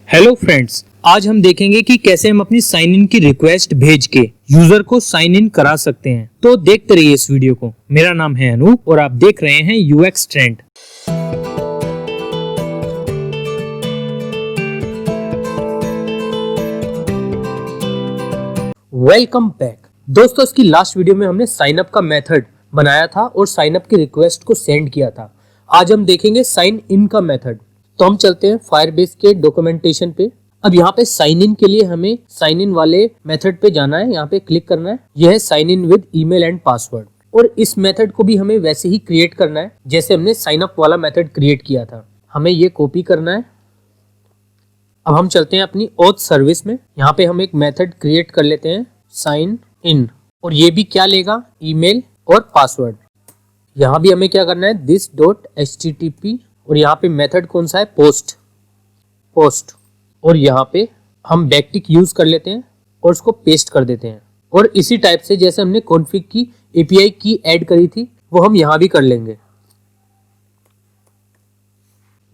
Hello friends, आज हम देखेंगे कि कैसे हम अपनी साइन इन की रिक्वेस्ट भेज के यूजर को साइन इन करा सकते हैं। तो देखते रहिए इस वीडियो को। मेरा नाम है अनूप और आप देख रहे हैं यूएक्स ट्रेंड। वेलकम बैक दोस्तों। इसकी लास्ट वीडियो में हमने साइन अप का मेथड बनाया था और साइन अप की रिक्वेस्ट को सेंड किया था। आज हम देखेंगे साइन इन का मेथड। तो हम चलते हैं फायरबेस के डॉक्यूमेंटेशन पे। अब यहाँ पे साइन इन के लिए हमें साइन इन वाले मेथड पे जाना है, यहाँ पे क्लिक करना है। यह है sign in with email and password और इस मेथड को भी हमें वैसे ही क्रिएट करना है जैसे हमने साइन अप वाला मेथड क्रिएट किया था। हमें ये कॉपी करना है। अब हम चलते हैं अपनी ओथ सर्विस में। यहाँ पे हम एक मेथड क्रिएट कर लेते हैं साइन इन और ये भी क्या लेगा, ईमेल और पासवर्ड। यहाँ भी हमें क्या करना है this.http और यहाँ पे मेथड कौन सा है पोस्ट और यहाँ पे हम बैकटिक यूज कर लेते हैं और उसको पेस्ट कर देते हैं। और इसी टाइप से जैसे हमने कॉन्फ़िग की एपीआई की ऐड करी थी वो हम यहाँ भी कर लेंगे।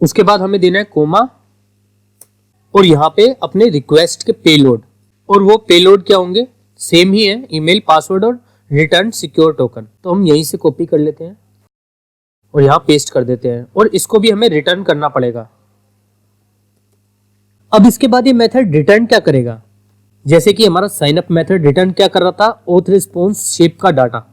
उसके बाद हमें देना है कोमा और यहाँ पे अपने रिक्वेस्ट के पेलोड, और वो पेलोड क्या होंगे, सेम ही है, ईमेल, पासवर्ड और रिटर्न सिक्योर टोकन। तो हम यहीं से कॉपी कर लेते हैं और यहाँ पेस्ट कर देते हैं और इसको भी हमें रिटर्न करना पड़ेगा। अब इसके बाद ये मेथड रिटर्न क्या करेगा, जैसे कि हमारा साइन अप मेथड रिटर्न क्या कर रहा था, ओथ रिस्पॉन्स शेप का डाटा।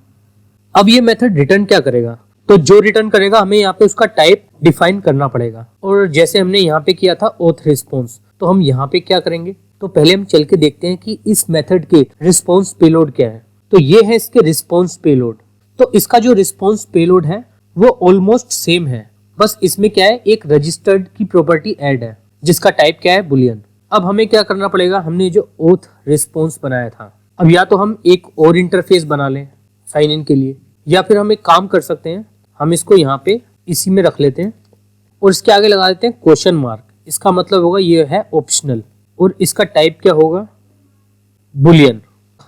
अब ये मेथड रिटर्न क्या करेगा, तो जो रिटर्न करेगा हमें यहाँ पे उसका टाइप डिफाइन करना पड़ेगा। और जैसे हमने यहाँ पे किया था ओथ रिस्पॉन्स, तो हम यहाँ पे क्या करेंगे, तो पहले हम चल के देखते हैं कि इस मेथड के रिस्पॉन्स पेलोड क्या है। तो ये है इसके रिस्पॉन्स पेलोड। तो इसका जो रिस्पॉन्स पेलोड है वो ऑलमोस्ट सेम है, बस इसमें क्या है, एक रजिस्टर्ड की प्रॉपर्टी ऐड है जिसका टाइप क्या है, बुलियन। अब हमें क्या करना पड़ेगा, हमने जो ओथ रिस्पॉन्स बनाया था, अब या तो हम एक और इंटरफेस बना लें साइन इन के लिए, या फिर हम एक काम कर सकते हैं, हम इसको यहाँ पे इसी में रख लेते हैं और इसके आगे लगा देते हैं क्वेश्चन मार्क। इसका मतलब होगा ये है ऑप्शनल और इसका टाइप क्या होगा, बुलियन।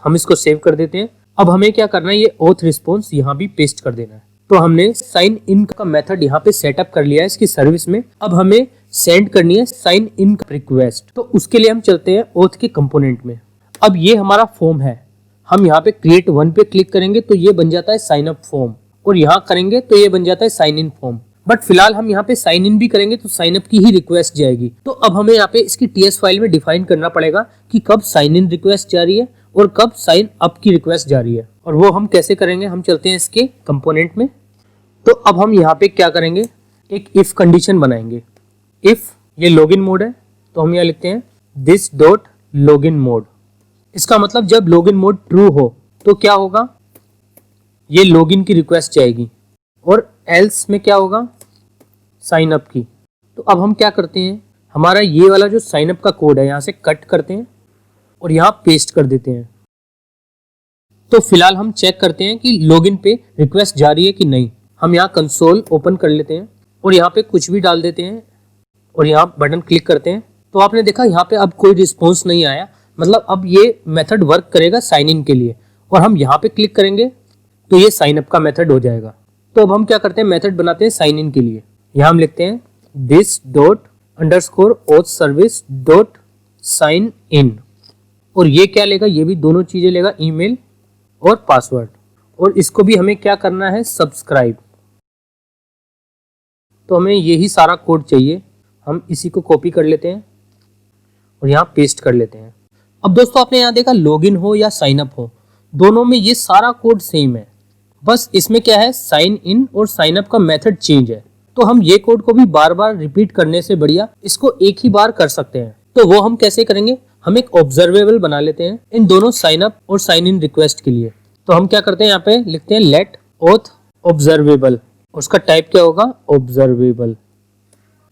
हम इसको सेव कर देते हैं। अब हमें क्या करना है, ये ओथ रिस्पॉन्स यहाँ भी पेस्ट कर देना है। तो हमने साइन इन का मेथड यहाँ पे सेटअप कर लिया है इसकी सर्विस में। अब हमें सेंड करनी है साइन इन रिक्वेस्ट। तो उसके लिए हम चलते हैं ओथ के कंपोनेंट में। अब ये हमारा फॉर्म है, हम यहाँ पे क्रिएट वन पे क्लिक करेंगे तो ये बन जाता है साइन अप फॉर्म, और यहाँ करेंगे तो ये बन जाता है साइन इन फॉर्म। बट फिलहाल हम यहाँ पे साइन इन भी करेंगे तो साइन अप की ही रिक्वेस्ट जाएगी। तो अब हमें यहाँ पे इसकी टीएस फाइल में डिफाइन करना पड़ेगा कि कब साइन इन रिक्वेस्ट जा रही है और कब साइन अप की रिक्वेस्ट जा रही है। और वो हम कैसे करेंगे, हम चलते हैं इसके कंपोनेंट में। तो अब हम यहाँ पे क्या करेंगे, एक इफ कंडीशन बनाएंगे। इफ ये लॉगिन मोड है तो हम यहाँ लिखते हैं दिस डॉट लॉगिन मोड। इसका मतलब जब लॉगिन मोड ट्रू हो तो क्या होगा, ये लॉगिन की रिक्वेस्ट जाएगी, और एल्स में क्या होगा, साइन अप की। तो अब हम क्या करते हैं, हमारा ये वाला जो साइन अप का कोड है यहाँ से कट करते हैं और यहाँ पेस्ट कर देते हैं। तो फिलहाल हम चेक करते हैं कि लॉगिन पे रिक्वेस्ट जा रही है कि नहीं। हम यहाँ कंसोल ओपन कर लेते हैं और यहाँ पे कुछ भी डाल देते हैं और यहाँ बटन क्लिक करते हैं। तो आपने देखा यहाँ पे अब कोई रिस्पॉन्स नहीं आया, मतलब अब ये मेथड वर्क करेगा साइन इन के लिए। और हम यहाँ पे क्लिक करेंगे तो ये साइन अप का मेथड हो जाएगा। तो अब हम क्या करते हैं, मेथड बनाते हैं साइन इन के लिए। यहाँ हम लिखते हैं this dot underscore auth service dot sign in, और ये क्या लेगा, ये भी दोनों चीजें लेगा, ईमेल और पासवर्ड। और इसको भी हमें क्या करना है, सब्सक्राइब। तो हमें यही सारा कोड चाहिए, हम इसी को कॉपी कर लेते हैं और यहाँ पेस्ट कर लेते हैं। अब दोस्तों आपने यहाँ देखा, लॉगिन हो या साइन अप हो, दोनों में ये सारा कोड सेम है, बस इसमें क्या है, साइन इन और साइन अप का मेथड चेंज है। तो हम ये कोड को भी बार बार रिपीट करने से बढ़िया इसको एक ही बार कर सकते हैं। तो वो हम कैसे करेंगे, हम एक ऑब्जर्वेबल बना लेते हैं इन दोनों साइन अप और साइन इन रिक्वेस्ट के लिए। तो हम क्या करते हैं, यहाँ पे लिखते हैं लेट ओथ ऑब्जर्वेबल, उसका टाइप क्या होगा, ऑब्जर्वेबल,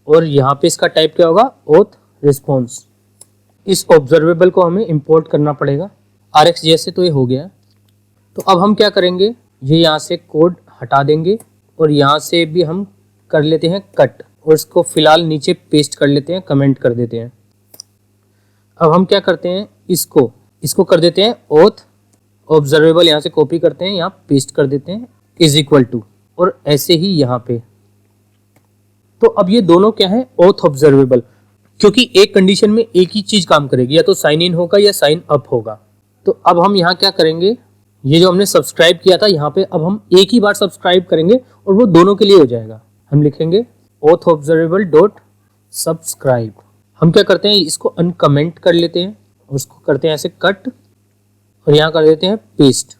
और यहाँ पे इसका टाइप क्या होगा, ओथ रिस्पॉन्स। इस ऑब्जर्वेबल को हमें इंपोर्ट करना पड़ेगा RX जैसे। तो ये हो गया। तो अब हम क्या करेंगे, ये यहाँ से कोड हटा देंगे और यहाँ से भी हम कर लेते हैं कट, और इसको फिलहाल नीचे पेस्ट कर लेते हैं, कमेंट कर देते हैं। अब हम क्या करते हैं, इसको कर देते हैं ओथ ऑब्जर्वेबल, यहाँ से कॉपी करते हैं, यहाँ पेस्ट कर देते हैं इज इक्वल टू, और ऐसे ही यहाँ पे। तो अब ये दोनों क्या है, ओथ ऑब्जर्वेबल। क्योंकि एक कंडीशन में एक ही चीज काम करेगी, या तो साइन इन होगा या साइन अप होगा। तो अब हम यहाँ क्या करेंगे, ये जो हमने सब्सक्राइब किया था यहाँ पे अब हम एक ही बार सब्सक्राइब करेंगे और वो दोनों के लिए हो जाएगा। हम लिखेंगे ऑथ ऑब्जर्वेबल डॉट सब्सक्राइब। हम क्या करते हैं, इसको अनकमेंट कर लेते हैं और उसको करते हैं ऐसे कट और यहाँ कर देते हैं पेस्ट।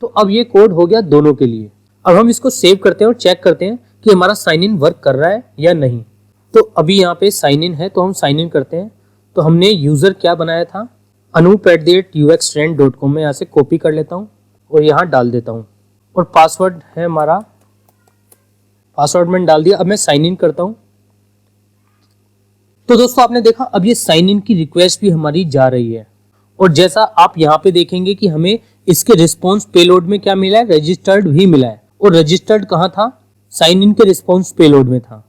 तो अब ये कोड हो गया दोनों के लिए। अब हम इसको सेव करते हैं और चेक करते हैं कि हमारा साइन इन वर्क कर रहा है या नहीं। तो अभी यहाँ पे साइन इन है तो हम साइन इन करते हैं। तो हमने यूजर क्या बनाया था, anup@uxtrend.com में यहाँ से कॉपी कर लेता हूँ और यहाँ डाल देता हूँ और पासवर्ड है हमारा, पासवर्ड मैंने डाल दिया। अब मैं साइन इन करता हूँ। तो दोस्तों आपने देखा अब ये साइन इन की रिक्वेस्ट भी हमारी जा रही है और जैसा आप यहाँ पे देखेंगे कि हमें इसके रिस्पॉन्स पेलोड में क्या मिला है, रजिस्टर्ड भी मिला है। और रजिस्टर्ड कहाँ था, साइन इन के रिस्पॉन्स पेलोड में था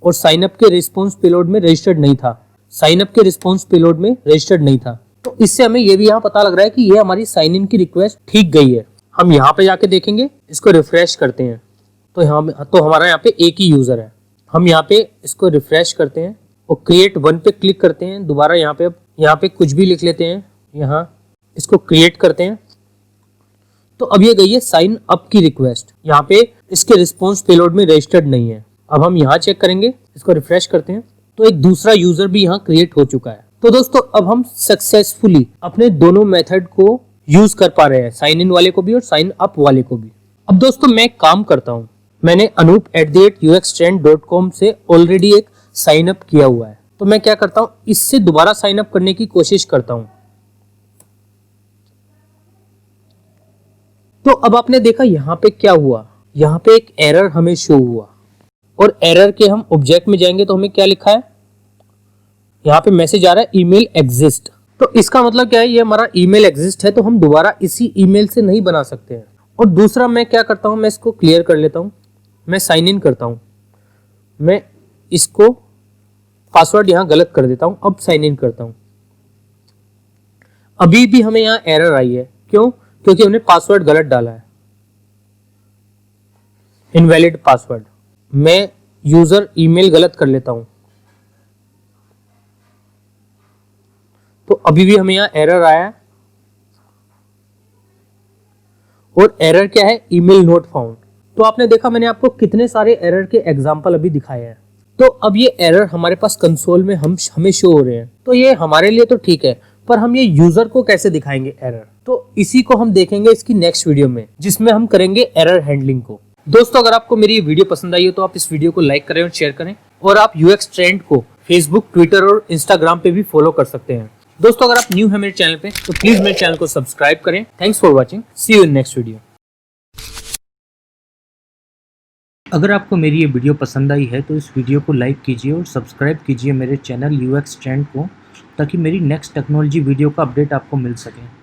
और साइन अप के रिस्पॉन्स पेलोड में रजिस्टर्ड नहीं था, साइन अप के रिस्पॉन्स पेलोड में रजिस्टर्ड नहीं था। तो इससे हमें ये भी यहाँ पता लग रहा है कि ये हमारी साइन इन की रिक्वेस्ट ठीक गई है। हम यहाँ पे जाके देखेंगे, इसको रिफ्रेश करते हैं तो हमारा यहाँ पे एक ही यूजर है। हम यहाँ पे इसको रिफ्रेश करते हैं और क्रिएट वन पे क्लिक करते हैं दोबारा। यहाँ पे कुछ भी लिख लेते हैं, यहाँ इसको क्रिएट करते हैं। तो अब ये गई है साइन अप की रिक्वेस्ट, यहाँ पे इसके रिस्पॉन्स पेलोड में रजिस्टर्ड नहीं है। अब हम यहाँ चेक करेंगे, इसको रिफ्रेश करते हैं तो एक दूसरा यूजर भी यहाँ क्रिएट हो चुका है। तो दोस्तों अब हम सक्सेसफुली अपने दोनों मेथड को यूज कर पा रहे हैं, साइन इन वाले को भी और साइन अप वाले को भी। अब दोस्तों मैं काम करता हूँ, मैंने anup@uxtrend.com से ऑलरेडी एक साइन अप किया हुआ है। तो मैं क्या करता हूँ, इससे दोबारा साइन अप करने की कोशिश करता हूँ। तो अब आपने देखा यहाँ पे क्या हुआ, यहाँ पे एक एरर हमें शो हुआ और एरर के हम ऑब्जेक्ट में जाएंगे तो हमें क्या लिखा है, यहाँ पे मैसेज आ रहा है ईमेल एग्जिस्ट। तो इसका मतलब क्या है, ये हमारा ईमेल एग्जिस्ट है तो हम दोबारा इसी ईमेल से नहीं बना सकते हैं। और दूसरा मैं क्या करता हूँ, मैं इसको क्लियर कर लेता हूँ, मैं साइन इन करता हूँ, मैं इसको पासवर्ड यहाँ गलत कर देता हूँ, अब साइन इन करता हूँ। अभी भी हमें यहाँ एरर आई है, क्यों, क्योंकि हमने पासवर्ड गलत डाला है, इनवैलिड पासवर्ड। मैं यूजर ईमेल गलत कर लेता हूं तो अभी भी हमें यहां एरर आया है और एरर क्या है, ईमेल नॉट फाउंड। तो आपने देखा मैंने आपको कितने सारे एरर के एग्जांपल अभी दिखाए हैं। तो अब ये एरर हमारे पास कंसोल में हमें शो हो रहे हैं। तो ये हमारे लिए तो ठीक है, पर हम ये यूजर को कैसे दिखाएंगे एरर, तो इसी को हम देखेंगे इसकी नेक्स्ट वीडियो में, जिसमें हम करेंगे एरर हैंडलिंग को। दोस्तों अगर आपको मेरी ये वीडियो पसंद आई हो तो आप इस वीडियो को लाइक करें और शेयर करें और आप यूएक्स ट्रेंड को फेसबुक, ट्विटर और इंस्टाग्राम पे भी फॉलो कर सकते हैं। दोस्तों अगर आप न्यू है मेरे चैनल पे तो प्लीज मेरे चैनल को सब्सक्राइब करें। Thanks for watching, see you in next video. अगर आपको मेरी ये वीडियो पसंद आई है तो इस वीडियो को लाइक कीजिए और सब्सक्राइब कीजिए मेरे चैनल यूएक्स ट्रेंड को, ताकि मेरी नेक्स्ट टेक्नोलॉजी वीडियो का अपडेट आपको मिल सके।